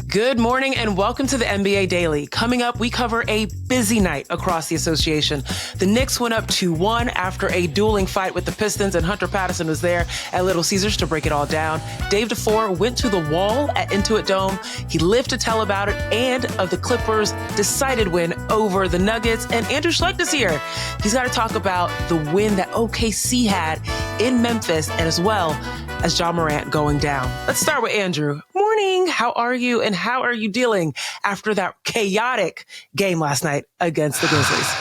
Good morning and welcome to the NBA Daily. Coming up, we cover a busy night across the association. The Knicks went up 2-1 after a dueling fight with the Pistons, and Hunter Patterson was there at Little Caesars to break it all down. Dave DuFour went to the wall at Intuit Dome. He lived to tell about it and of the Clippers' decided win over the Nuggets. And Andrew Schlecht is here. He's got to talk about the win that OKC had in Memphis, and as well as Ja Morant going down. Let's start with Andrew. Morning. How are you? And how are you dealing after that chaotic game last night against the Grizzlies?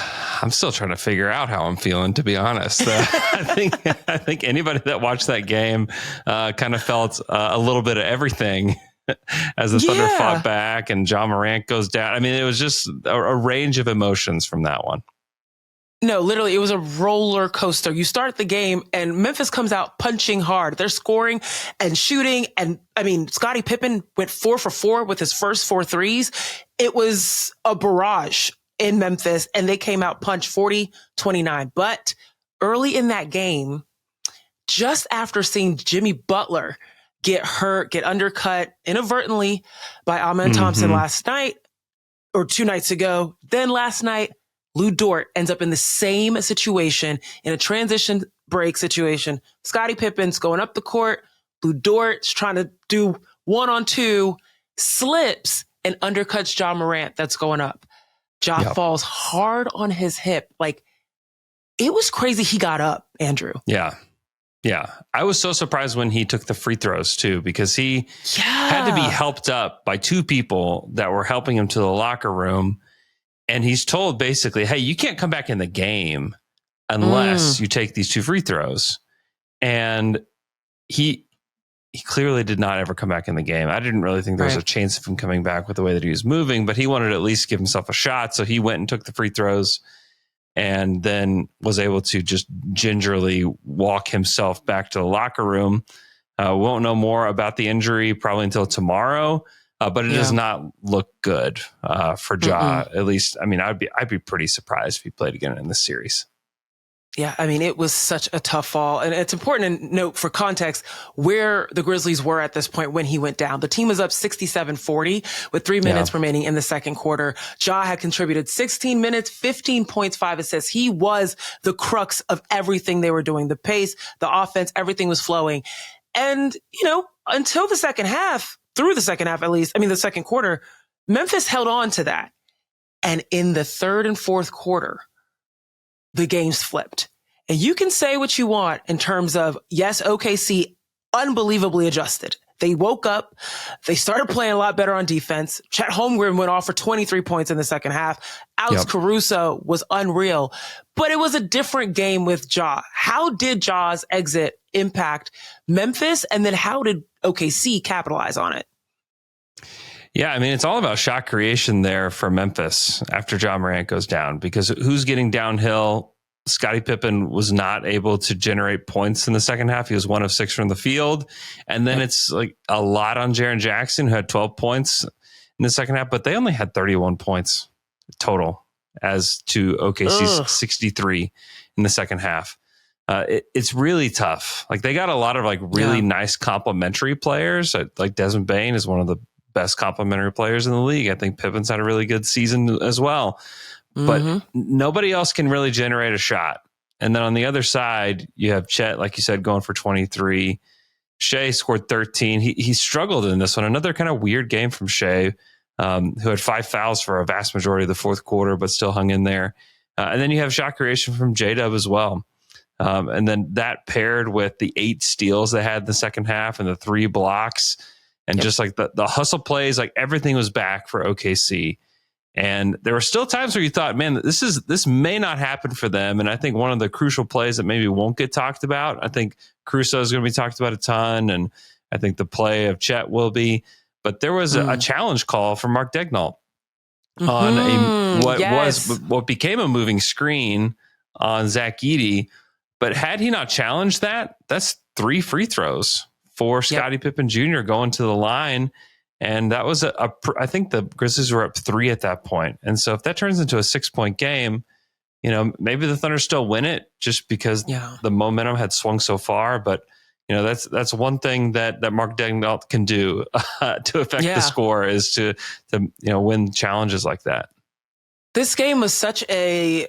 I'm still trying to figure out how I'm feeling, to be honest. I think anybody that watched that game kind of felt a little bit of everything as the Thunder fought back and Ja Morant goes down. I mean, it was just a range of emotions from that one. No, literally, it was a roller coaster. You start the game and Memphis comes out punching hard. They're scoring and shooting. And I mean, Scottie Pippen went 4 for 4 with his first 4 threes. It was a barrage in Memphis and they came out punch 40-29. But early in that game, just after seeing Jimmy Butler get hurt, get undercut inadvertently by Amen Thompson last night or 2 nights ago, then last night, Lou Dort ends up in the same situation, in a transition break situation. Scottie Pippen's going up the court. Lou Dort's trying to do 1-on-2, slips and undercuts Ja Morant that's going up. Ja falls hard on his hip. Like, it was crazy he got up, Andrew. Yeah. I was so surprised when he took the free throws, too, because he had to be helped up by 2 people that were helping him to the locker room. And he's told basically, hey, you can't come back in the game unless you take these 2 free throws. And he clearly did not ever come back in the game. I didn't really think there was a chance of him coming back with the way that he was moving, but he wanted to at least give himself a shot. So he went and took the free throws and then was able to just gingerly walk himself back to the locker room. Won't know more about the injury probably until tomorrow. But it does not look good for Ja. At least, I mean, I'd be pretty surprised if he played again in this series. Yeah, I mean, it was such a tough fall. And it's important to note for context where the Grizzlies were at this point when he went down. The team was up 67-40 with 3 minutes remaining in the second quarter. Ja had contributed 16 minutes, 15 points, 5 assists. He was the crux of everything they were doing. The pace, the offense, everything was flowing. And, you know, until the second half, through the second half, at least, I mean, the second quarter, Memphis held on to that. And in the third and fourth quarter, the games flipped. And you can say what you want in terms of, yes, OKC unbelievably adjusted. They woke up. They started playing a lot better on defense. Chet Holmgren went off for 23 points in the second half. Alex Caruso was unreal. But it was a different game with Ja. How did Ja's exit impact Memphis? And then how did OKC capitalize on it? Yeah, I mean, it's all about shot creation there for Memphis after Ja Morant goes down, because who's getting downhill? Scottie Pippen was not able to generate points in the second half. He was 1 of 6 from the field. And then it's like a lot on Jaren Jackson, who had 12 points in the second half, but they only had 31 points total as to OKC's 63 in the second half. It's really tough. Like, they got a lot of like really nice complementary players. Like Desmond Bane is one of the best complementary players in the league. I think Pippen's had a really good season as well. But nobody else can really generate a shot. And then on the other side, you have Chet, like you said, going for 23. Shea scored 13. He struggled in this one. Another kind of weird game from Shea, who had 5 fouls for a vast majority of the fourth quarter, but still hung in there. And then you have shot creation from J-Dub as well. And then that paired with the 8 steals they had in the second half and the 3 blocks. And just like the hustle plays, like everything was back for OKC. And there were still times where you thought, man, this may not happen for them. And I think one of the crucial plays that maybe won't get talked about, I think Caruso is going to be talked about a ton. And I think the play of Chet will be. But there was a challenge call from Mark Daigneault on what became a moving screen on Zach Edey. But had he not challenged that, that's 3 free throws for Scottie Pippen Jr. going to the line. And that was I think the Grizzlies were up 3 at that point. And so if that turns into a 6-point game, you know, maybe the Thunder still win it just because the momentum had swung so far. But that's one thing that Mark Daigneault can do to affect the score is to win challenges like that. This game was such a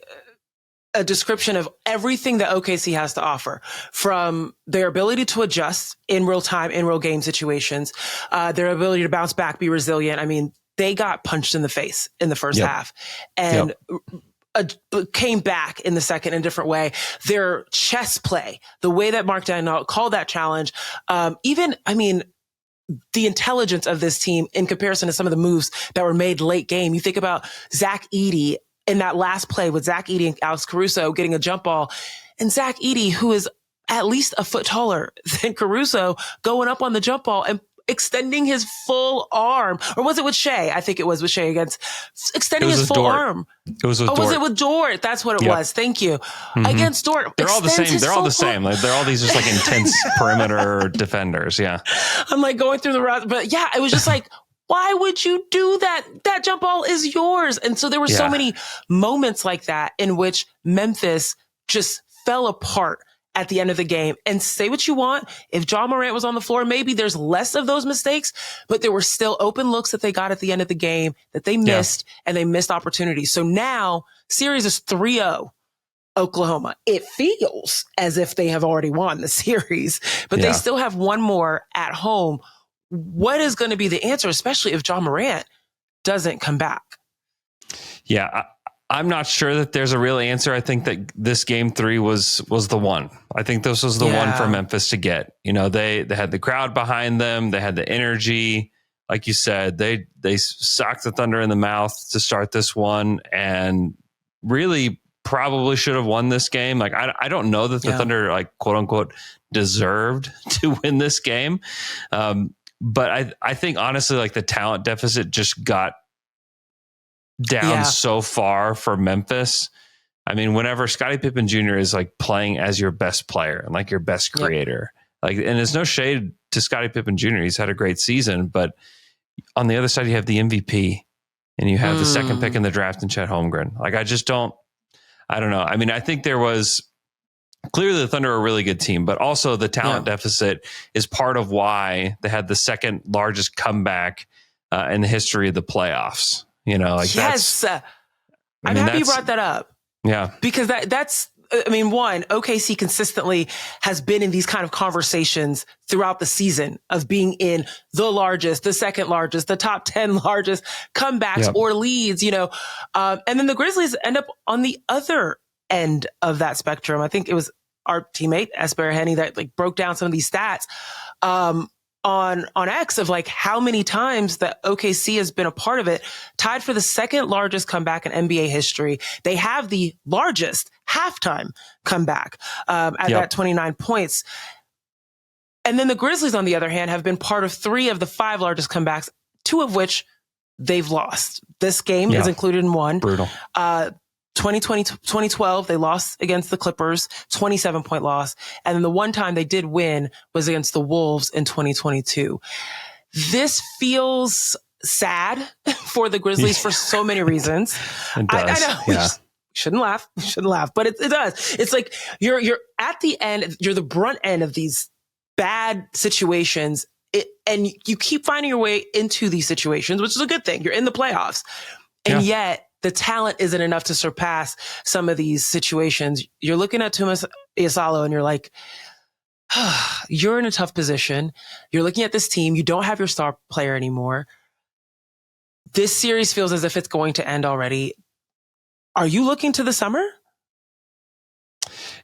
description of everything that OKC has to offer, from their ability to adjust in real time, in real game situations, their ability to bounce back, be resilient. I mean, they got punched in the face in the first half and came back in the second in a different way. Their chess play, the way that Mark Daigneault called that challenge, the intelligence of this team in comparison to some of the moves that were made late game. You think about Zach Edey in that last play with Zach Edey and Alex Caruso getting a jump ball, and Zach Edey, who is at least a foot taller than Caruso, going up on the jump ball and extending his full arm. Or was it with Shea? I think it was with Shea against extending his full arm. It was with Dort. Was it with Dort? That's what it was. Thank you. Mm-hmm. Against Dort. They're all the same. They're all the same. Like, they're all these just like intense perimeter defenders. Yeah. I'm like going through the route, but yeah, it was just like, why would you do that? That jump ball is yours. And so there were so many moments like that in which Memphis just fell apart at the end of the game. And say what you want, if Ja Morant was on the floor, maybe there's less of those mistakes, but there were still open looks that they got at the end of the game that they missed, and they missed opportunities. So now series is 3-0 Oklahoma. It feels as if they have already won the series, but they still have one more at home. What is going to be the answer, especially if Ja Morant doesn't come back? Yeah, I'm not sure that there's a real answer. I think that this game 3 was the one. I think this was the one for Memphis to get. They had the crowd behind them. They had the energy. Like you said, they socked the Thunder in the mouth to start this one, and really probably should have won this game. Like, I don't know that the Thunder, like, quote unquote, deserved to win this game. But I think honestly, like, the talent deficit just got down so far for Memphis. I mean, whenever Scottie Pippen Jr. is like playing as your best player and like your best creator, like, and there's no shade to Scottie Pippen Jr. He's had a great season, but on the other side, you have the MVP and you have the second pick in the draft in Chet Holmgren. Like, I don't know. I mean, I think there was clearly the Thunder are a really good team, but also the talent deficit is part of why they had the second largest comeback in the history of the playoffs. I'm happy you brought that up. Yeah, because that's. I mean, one, OKC consistently has been in these kind of conversations throughout the season of being in the largest, the second largest, the top 10 largest comebacks or leads. And then the Grizzlies end up on the other end of that spectrum. I think it was our teammate Esper Henny that like broke down some of these stats on X of like how many times that OKC has been a part of it, tied for the second largest comeback in NBA history. They have the largest halftime comeback at that 29 points. And then the Grizzlies, on the other hand, have been part of 3 of the 5 largest comebacks, 2 of which they've lost. This game is included in one. Brutal. 2012, they lost against the Clippers, 27-point loss. And then the one time they did win was against the Wolves in 2022. This feels sad for the Grizzlies for so many reasons. It does. I know. We shouldn't laugh, but it does. It's like you're at the end, you're the brunt end of these bad situations. And you keep finding your way into these situations, which is a good thing. You're in the playoffs. And yet, the talent isn't enough to surpass some of these situations. You're looking at Tobias Harris and you're like, you're in a tough position. You're looking at this team. You don't have your star player anymore. This series feels as if it's going to end already. Are you looking to the summer?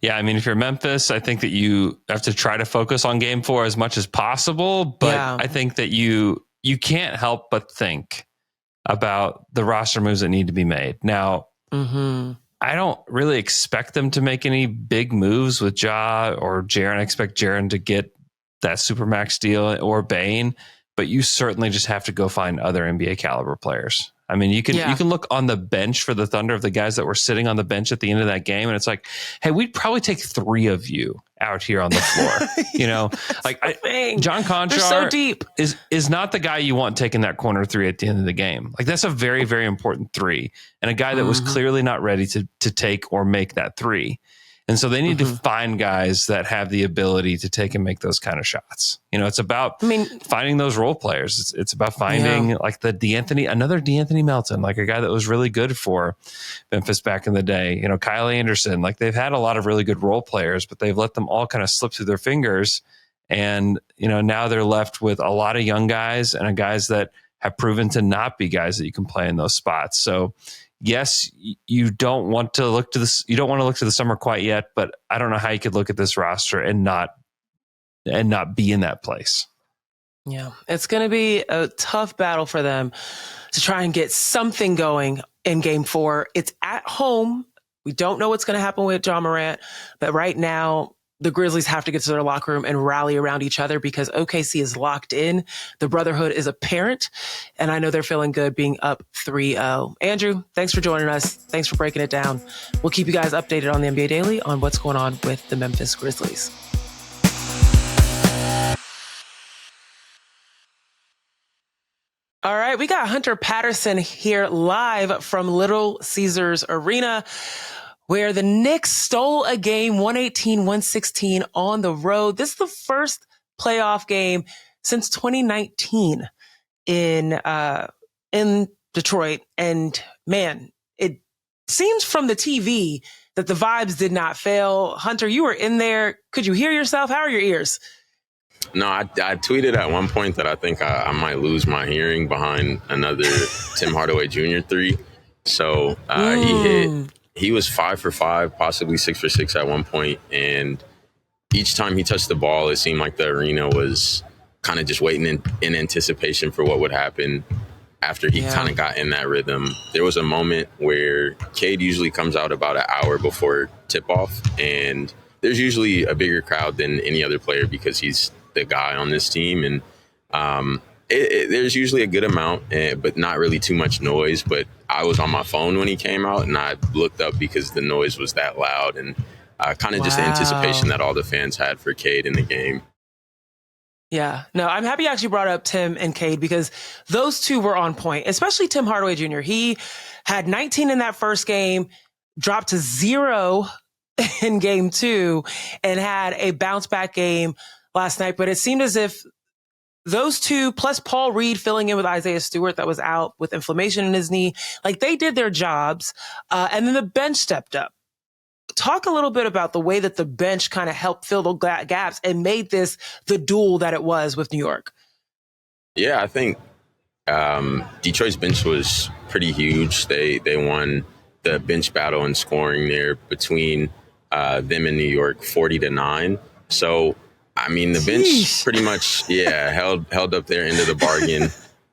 Yeah, I mean, if you're Memphis, I think that you have to try to focus on game 4 as much as possible. But I think that you can't help but think about the roster moves that need to be made. Now, I don't really expect them to make any big moves with Ja or Jaren. I expect Jaren to get that Supermax deal or Bane, but you certainly just have to go find other NBA caliber players. I mean, you can look on the bench for the Thunder of the guys that were sitting on the bench at the end of that game, and it's like, hey, we'd probably take 3 of you out here on the floor. Like John Conchar so deep. is not the guy you want taking that corner 3 at the end of the game. Like, that's a very, very important 3, and a guy that was clearly not ready to take or make that 3. And so they need to find guys that have the ability to take and make those kind of shots. It's about finding those role players. It's about finding like another D'Anthony Melton, like a guy that was really good for Memphis back in the day. Kyle Anderson, like they've had a lot of really good role players, but they've let them all kind of slip through their fingers. And, now they're left with a lot of young guys and guys that have proven to not be guys that you can play in those spots. So yes, you don't want to look to this. You don't want to look to the summer quite yet, but I don't know how you could look at this roster and not be in that place. Yeah, it's going to be a tough battle for them to try and get something going in Game 4. It's at home. We don't know what's going to happen with Ja Morant, but right now the Grizzlies have to get to their locker room and rally around each other because OKC is locked in. The brotherhood is apparent, and I know they're feeling good being up 3-0. Andrew, thanks for joining us. Thanks for breaking it down. We'll keep you guys updated on the NBA Daily on what's going on with the Memphis Grizzlies. All right, we got Hunter Patterson here live from Little Caesars Arena, where the Knicks stole a game 118-116 on the road. This is the first playoff game since 2019 in Detroit. And man, it seems from the TV that the vibes did not fail. Hunter, you were in there. Could you hear yourself? How are your ears? No, I tweeted at one point that I think I might lose my hearing behind another Tim Hardaway Jr. 3. So he was 5 for 5, possibly 6 for 6 at one point. And each time he touched the ball, it seemed like the arena was kind of just waiting in anticipation for what would happen after he kind of got in that rhythm. There was a moment where Cade usually comes out about an hour before tip-off, and there's usually a bigger crowd than any other player because he's the guy on this team. And there's usually a good amount, but not really too much noise. But I was on my phone when he came out, and I looked up because the noise was that loud, and kind of just the anticipation that all the fans had for Cade in the game. Yeah, no, I'm happy you actually brought up Tim and Cade because those two were on point, especially Tim Hardaway Jr. He had 19 in that first game, dropped to 0 in Game 2, and had a bounce back game last night. But it seemed as if those two, plus Paul Reed filling in with Isaiah Stewart that was out with inflammation in his knee, like they did their jobs. And then the bench stepped up. Talk a little bit about the way that the bench kind of helped fill the gaps and made this the duel that it was with New York. Yeah, I think Detroit's bench was pretty huge. They won the bench battle in scoring there between them and New York, 40-9. So, I mean, the bench pretty much, held up their end of the bargain.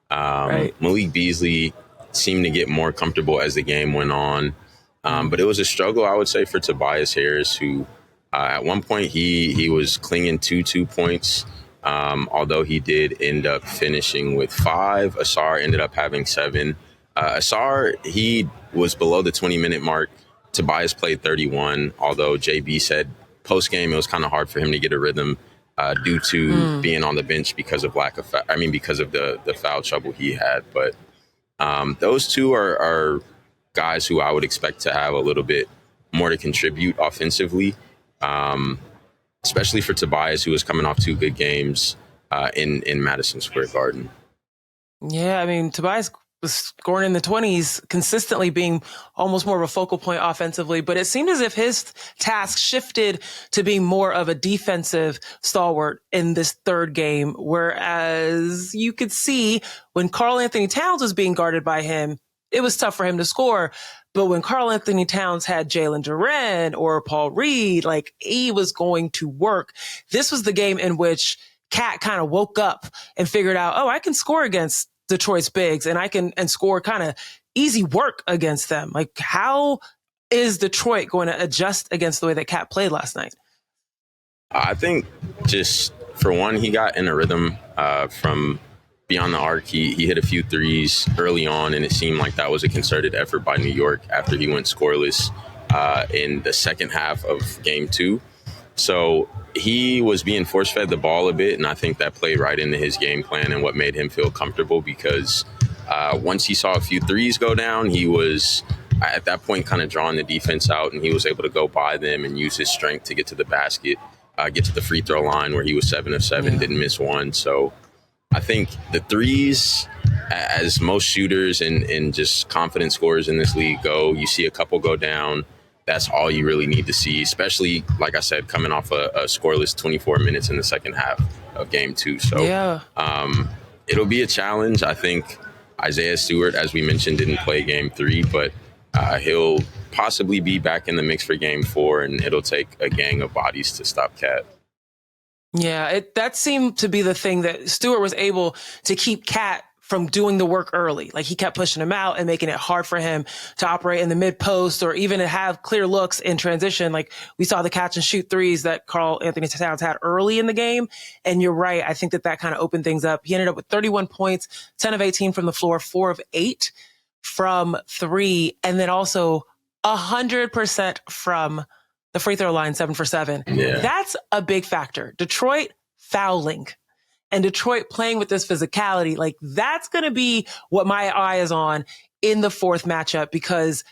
Right. Malik Beasley seemed to get more comfortable as the game went on. But it was a struggle, I would say, for Tobias Harris, who at one point he was clinging to 2 points, although he did end up finishing with 5. Asar ended up having 7. Asar, he was below the 20-minute mark. Tobias played 31, although JB said post-game it was kind of hard for him to get a rhythm due to being on the bench because of because of the foul trouble he had. But those two are guys who I would expect to have a little bit more to contribute offensively, especially for Tobias, who was coming off 2 good games in Madison Square Garden. Yeah, I mean, Tobias was scoring in the 20s, consistently being almost more of a focal point offensively, but it seemed as if his task shifted to being more of a defensive stalwart in this third game, whereas you could see when Karl Anthony Towns was being guarded by him, it was tough for him to score. But when Karl Anthony Towns had Jalen Duren or Paul Reed, like he was going to work. This was the game in which Cat kind of woke up and figured out, I can score against Detroit's bigs and I can score kind of easy work against them. Like, how is Detroit going to adjust against the way that Cat played last night? I think just for one, he got in a rhythm from beyond the arc. He hit a few threes early on, and it seemed like that was a concerted effort by New York after he went scoreless in the second half of Game 2. So he was being force-fed the ball a bit, and I think that played right into his game plan and what made him feel comfortable because once he saw a few threes go down, he was at that point kind of drawing the defense out, and he was able to go by them and use his strength to get to the basket, get to the free throw line where he was 7 of 7, didn't miss one. So I think the threes, as most shooters and just confident scorers in this league go, you see a couple go down. That's all you really need to see, especially, like I said, coming off a scoreless 24 minutes in the second half of game 2. So it'll be a challenge. I think Isaiah Stewart, as we mentioned, didn't play game 3, but he'll possibly be back in the mix for game 4, and it'll take a gang of bodies to stop Cat. Yeah, that seemed to be the thing, that Stewart was able to keep Cat from doing the work early. Like, he kept pushing him out and making it hard for him to operate in the mid post or even to have clear looks in transition. Like, we saw the catch and shoot threes that Karl Anthony Towns had early in the game. And you're right. I think that kind of opened things up. He ended up with 31 points, 10 of 18 from the floor, 4 of 8 from 3. And then also 100% from the free throw line, 7 for 7. Yeah. That's a big factor. Detroit fouling. And Detroit playing with this physicality, like, that's going to be what my eye is on in the 4th matchup, because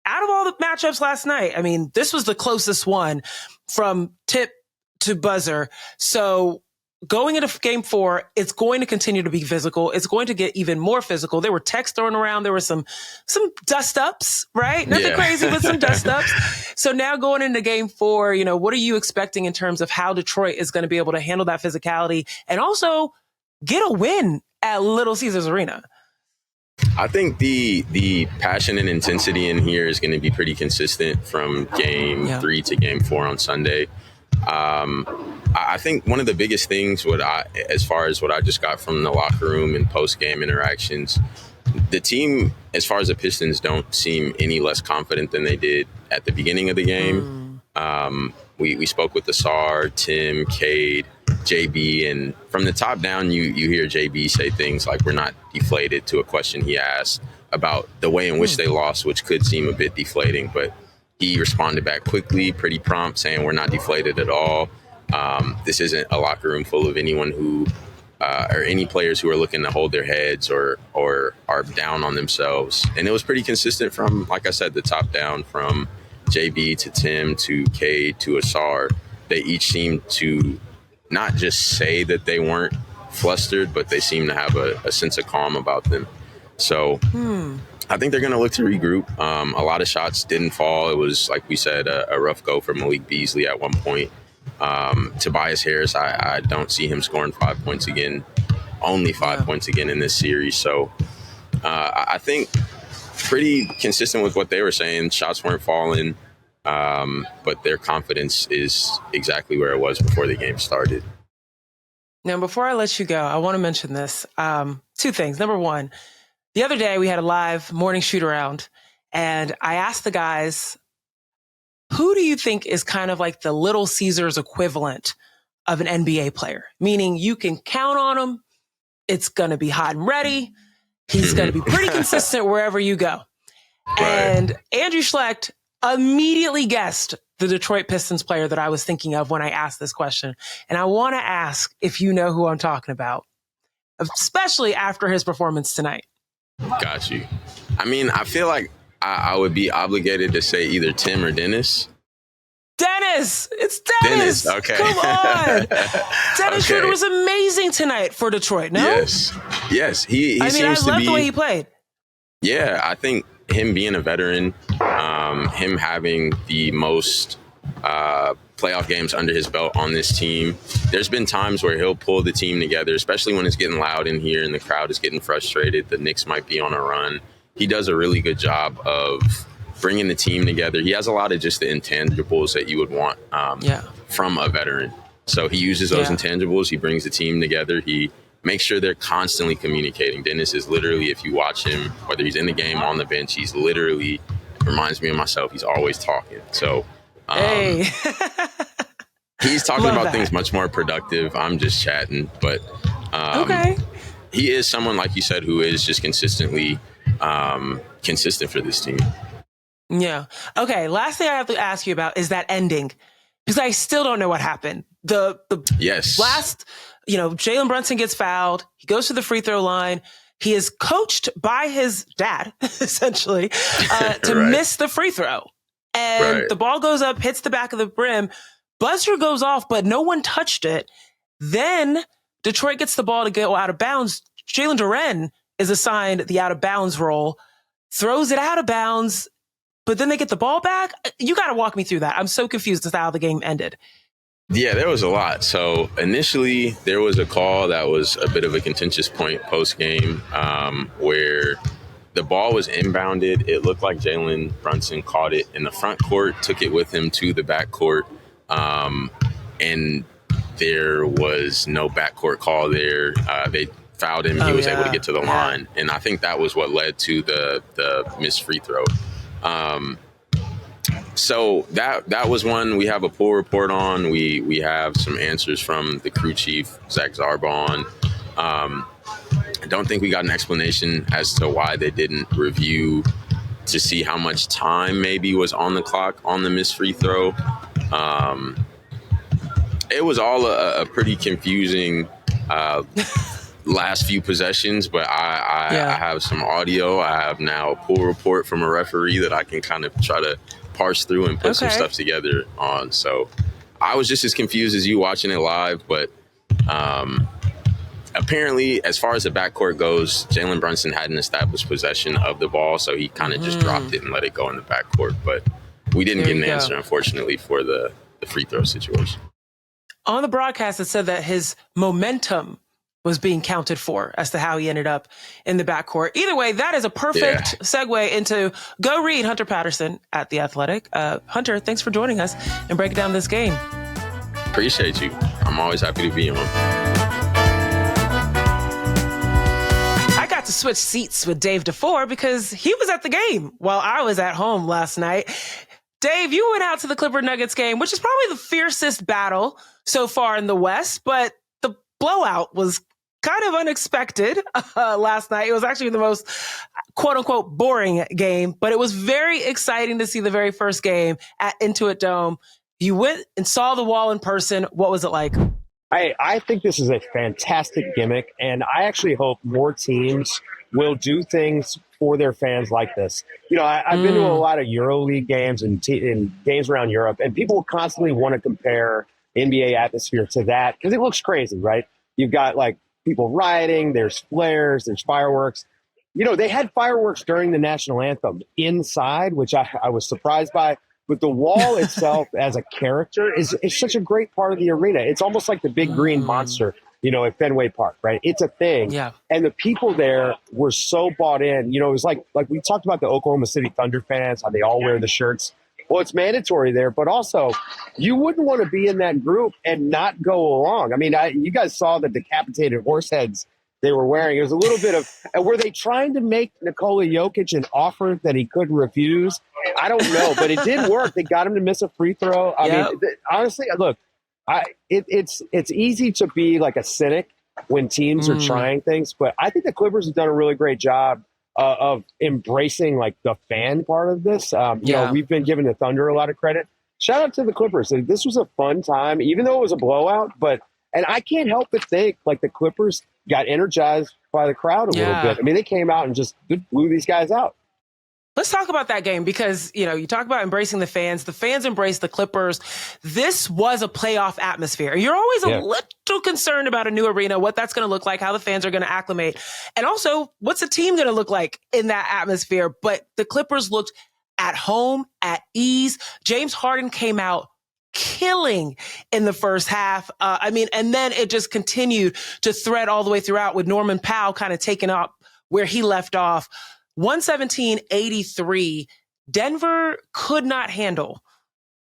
out of all the matchups last night, I mean, this was the closest one from tip to buzzer. So going into game 4, it's going to continue to be physical. It's going to get even more physical. There were texts thrown around. There were some dust ups, right? Nothing crazy, but some dust ups. So now going into game 4, what are you expecting in terms of how Detroit is going to be able to handle that physicality and also get a win at Little Caesars Arena? I think the passion and intensity in here is going to be pretty consistent from game 3 to game 4 on Sunday. I think one of the biggest things, as far as what I just got from the locker room and post-game interactions, the team, as far as the Pistons, don't seem any less confident than they did at the beginning of the game. We spoke with the SAR, Tim, Cade, JB, and from the top down, you hear JB say things like, "We're not deflated," to a question he asked about the way in which they lost, which could seem a bit deflating, but he responded back quickly, pretty prompt, saying, "We're not deflated at all. This isn't a locker room full of anyone who, or any players who are looking to hold their heads or are down on themselves." And it was pretty consistent from, like I said, the top down, from JB to Tim to Cade to Asar. They each seemed to not just say that they weren't flustered, but they seemed to have a sense of calm about them. So I think they're going to look to regroup. A lot of shots didn't fall. It was, like we said, a rough go for Malik Beasley at one point. Tobias Harris, I don't see him scoring 5 points again, only 5 points again in this series. So I think pretty consistent with what they were saying. Shots weren't falling, but their confidence is exactly where it was before the game started. Now, before I let you go, I want to mention this. 2 things. Number one, the other day we had a live morning shoot around, and I asked the guys, who do you think is kind of like the Little Caesars equivalent of an NBA player? Meaning you can count on him. It's going to be hot and ready. He's going to be pretty consistent wherever you go. Right. And Andrew Schlecht immediately guessed the Detroit Pistons player that I was thinking of when I asked this question. And I want to ask if you know who I'm talking about, especially after his performance tonight. Got you. I mean, I feel like I would be obligated to say either Tim or Dennis. Dennis! It's Dennis! Okay. Come on! Dennis Schroeder was amazing tonight for Detroit, no? Yes. He seems to be... I love the way he played. Yeah, I think him being a veteran, him having the most playoff games under his belt on this team, there's been times where he'll pull the team together, especially when it's getting loud in here and the crowd is getting frustrated. The Knicks might be on a run. He does a really good job of bringing the team together. He has a lot of just the intangibles that you would want from a veteran. So he uses those intangibles. He brings the team together. He makes sure they're constantly communicating. Dennis is literally, if you watch him, whether he's in the game, on the bench, he's literally, reminds me of myself, he's always talking. So he's talking about things much more productive. I'm just chatting. But he is someone, like you said, who is just consistently consistent for this team. Yeah. Okay. Last thing I have to ask you about is that ending, because I still don't know what happened. The last, Jalen Brunson gets fouled. He goes to the free throw line. He is coached by his dad, essentially, to miss the free throw. And the ball goes up, hits the back of the rim. Buzzer goes off, but no one touched it. Then Detroit gets the ball to go out of bounds. Jalen Duren is assigned the out of bounds role, throws it out of bounds, but then they get the ball back. You got to walk me through that. I'm so confused as to how the game ended. Yeah, there was a lot. So initially, there was a call that was a bit of a contentious point post-game where the ball was inbounded. It looked like Jalen Brunson caught it in the front court, took it with him to the back court, and there was no backcourt call there. They fouled him. He was able to get to the line. And I think that was what led to the missed free throw. So that was one we have a pull report on. We have some answers from the crew chief, Zach Zarbon. I don't think we got an explanation as to why they didn't review to see how much time maybe was on the clock on the missed free throw. It was all a pretty confusing last few possessions, but I have some audio. I have now a pull report from a referee that I can kind of try to parse through and put some stuff together on. So I was just as confused as you watching it live, but apparently, as far as the backcourt goes, Jalen Brunson hadn't established possession of the ball, so he kind of just dropped it and let it go in the backcourt. But we didn't get an answer, unfortunately, for the free throw situation. On the broadcast, it said that his momentum was being counted for as to how he ended up in the backcourt. Either way, that is a perfect segue into go read Hunter Patterson at The Athletic. Hunter, thanks for joining us and breaking down this game. Appreciate you. I'm always happy to be on. I got to switch seats with Dave DuFour because he was at the game while I was at home last night. Dave, you went out to the Clipper Nuggets game, which is probably the fiercest battle so far in the West, but the blowout was kind of unexpected last night. It was actually the most quote unquote boring game, but it was very exciting to see the very first game at Intuit Dome. You went and saw the wall in person. What was it like? I think this is a fantastic gimmick, and I actually hope more teams will do things for their fans like this. You know, I've been to a lot of EuroLeague games and games around Europe, and people constantly want to compare NBA atmosphere to that because it looks crazy, right? You've got like people rioting, there's flares, there's fireworks. You know, they had fireworks during the national anthem inside, which I was surprised by. But the wall itself as a character is such a great part of the arena. It's almost like the big green monster, you know, at Fenway Park, right? It's a thing. Yeah. And the people there were so bought in. You know, it was like we talked about the Oklahoma City Thunder fans, how they all wear the shirts. Well, it's mandatory there, but also you wouldn't want to be in that group and not go along. I mean, you guys saw the decapitated horse heads they were wearing. It was a little bit of, were they trying to make Nikola Jokic an offer that he couldn't refuse? I don't know, but it did work. They got him to miss a free throw. I mean, honestly, look, it's easy to be like a cynic when teams are trying things, but I think the Clippers have done a really great job of embracing like the fan part of this. You know, we've been giving the Thunder a lot of credit. Shout out to the Clippers. This was a fun time, even though it was a blowout, and I can't help but think like the Clippers got energized by the crowd a little bit. I mean, they came out and just blew these guys out. Let's talk about that game because, you know, you talk about embracing the fans embraced the Clippers. This was a playoff atmosphere. You're always a little concerned about a new arena, what that's going to look like, how the fans are going to acclimate. And also, what's the team going to look like in that atmosphere? But the Clippers looked at home, at ease. James Harden came out killing in the first half. And then it just continued to thread all the way throughout with Norman Powell kind of taking up where he left off. 117-83. Denver could not handle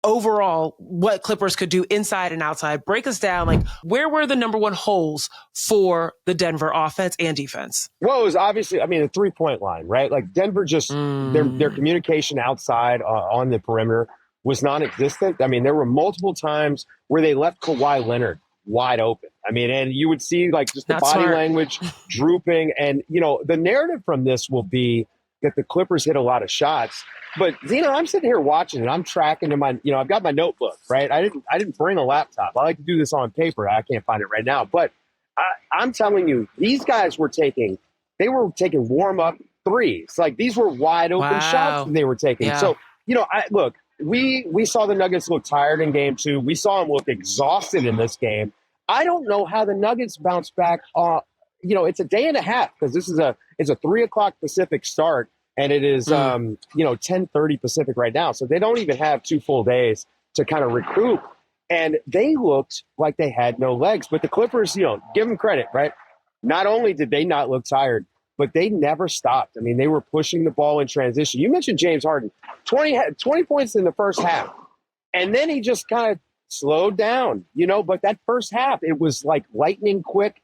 overall what Clippers could do inside and outside. Break us down. Like, where were the number one holes for the Denver offense and defense? Well, it was obviously, I mean, the 3-point line, right? Like Denver just, their communication outside on the perimeter was non-existent. I mean, there were multiple times where they left Kawhi Leonard wide open. I mean, and you would see like just the body language drooping. And, you know, the narrative from this will be that the Clippers hit a lot of shots. But, Zena, I'm sitting here watching and I'm tracking in my, you know, I've got my notebook, right? I didn't bring a laptop. I like to do this on paper. I can't find it right now. But I'm telling you, these guys were taking they were taking warm-up threes. Like, these were wide-open shots that they were taking. Yeah. So, look, we saw the Nuggets look tired in game 2. We saw them look exhausted in this game. I don't know how the Nuggets bounce back. It's a day and a half because it's a 3 o'clock Pacific start, and it is 10:30 Pacific right now. So they don't even have 2 full days to kind of recoup. And they looked like they had no legs. But the Clippers, give them credit, right? Not only did they not look tired, but they never stopped. I mean, they were pushing the ball in transition. You mentioned James Harden, 20 points in the first half. And then he just kind of slowed down, but that first half, it was like lightning quick.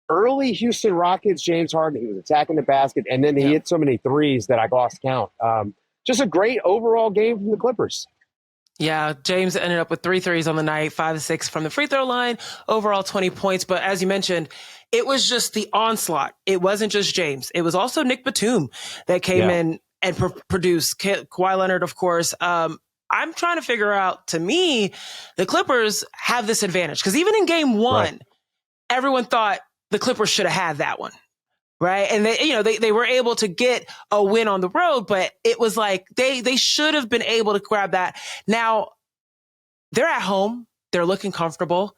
Early Houston Rockets, James Harden, he was attacking the basket, and then he hit so many threes that I lost count. Just a great overall game from the Clippers. Yeah, James ended up with 3 threes on the night, 5 of 6 from the free throw line, overall 20 points. But as you mentioned, it was just the onslaught. It wasn't just James. It was also Nick Batum that came in and produced. Kawhi Leonard, of course. I'm trying to figure out, to me, the Clippers have this advantage. Because even in game 1, everyone thought the Clippers should have had that one. Right. And they were able to get a win on the road, but it was like they should have been able to grab that. Now they're at home. They're looking comfortable.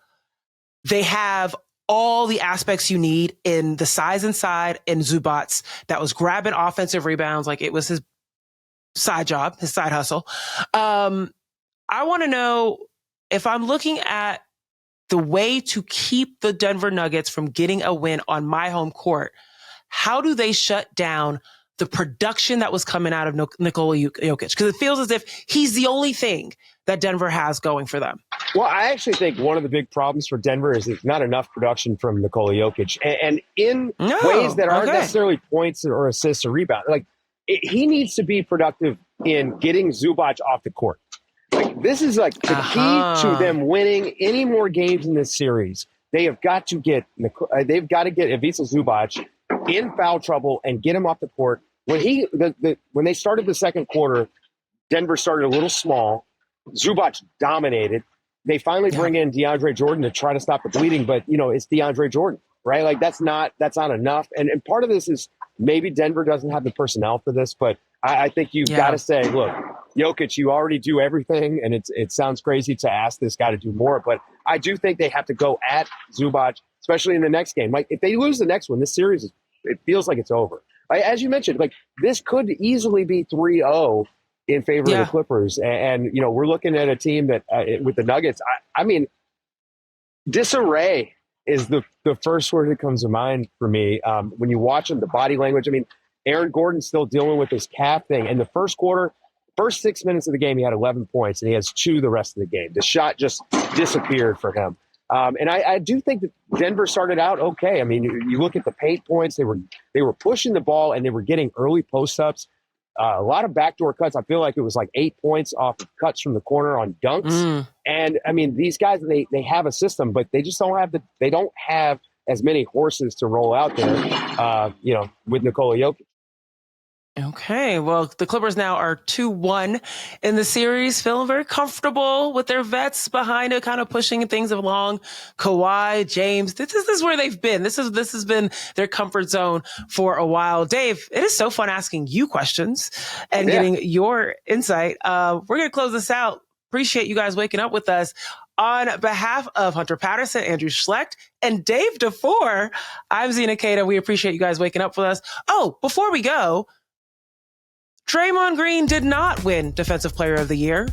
They have all the aspects you need in the size inside in Zubac that was grabbing offensive rebounds. Like it was his side job, his side hustle. I want to know if I'm looking at the way to keep the Denver Nuggets from getting a win on my home court. How do they shut down the production that was coming out of Nikola Jokic? Because it feels as if he's the only thing that Denver has going for them. Well, I actually think one of the big problems for Denver is there's not enough production from Nikola Jokic. And in ways that aren't necessarily points or assists or rebounds. Like, he needs to be productive in getting Zubac off the court. Like, this is like the key to them winning any more games in this series. They have got to get Ivica Zubac in foul trouble and get him off the court. When they started the second quarter, Denver started a little small. Zubac dominated. They finally bring in DeAndre Jordan to try to stop the bleeding, but it's DeAndre Jordan, right? Like that's not enough. And part of this is maybe Denver doesn't have the personnel for this, but I think you've got to say, look, Jokic, you already do everything, and it sounds crazy to ask this guy to do more, but I do think they have to go at Zubac, especially in the next game. Like if they lose the next one, this series it feels like it's over. As you mentioned, like this could easily be 3-0 in favor of the Clippers. And we're looking at a team that with the Nuggets, I mean, disarray is the first word that comes to mind for me. When you watch them, the body language, I mean, Aaron Gordon's still dealing with this calf thing. In the first quarter, first 6 minutes of the game, he had 11 points, and he has 2 the rest of the game. The shot just disappeared for him. And I do think that Denver started out okay. I mean, you look at the paint points; they were pushing the ball and they were getting early post-ups, a lot of backdoor cuts. I feel like it was like 8 points off of cuts from the corner on dunks. And I mean, these guys they have a system, but they just don't have as many horses to roll out there. With Nikola Jokic. Okay, well, the Clippers now are 2-1 in the series, feeling very comfortable with their vets behind it, kind of pushing things along. Kawhi, James, this is where they've been. This has been their comfort zone for a while. Dave, it is so fun asking you questions and getting your insight. We're going to close this out. Appreciate you guys waking up with us. On behalf of Hunter Patterson, Andrew Schlecht, and Dave DuFour, I'm Zena Keita. We appreciate you guys waking up with us. Oh, before we go, Draymond Green did not win Defensive Player of the Year.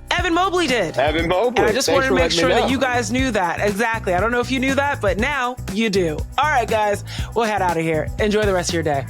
Evan Mobley did. Evan Mobley. And I just wanted to make sure that you guys knew that. Exactly. I don't know if you knew that, but now you do. All right, guys, we'll head out of here. Enjoy the rest of your day.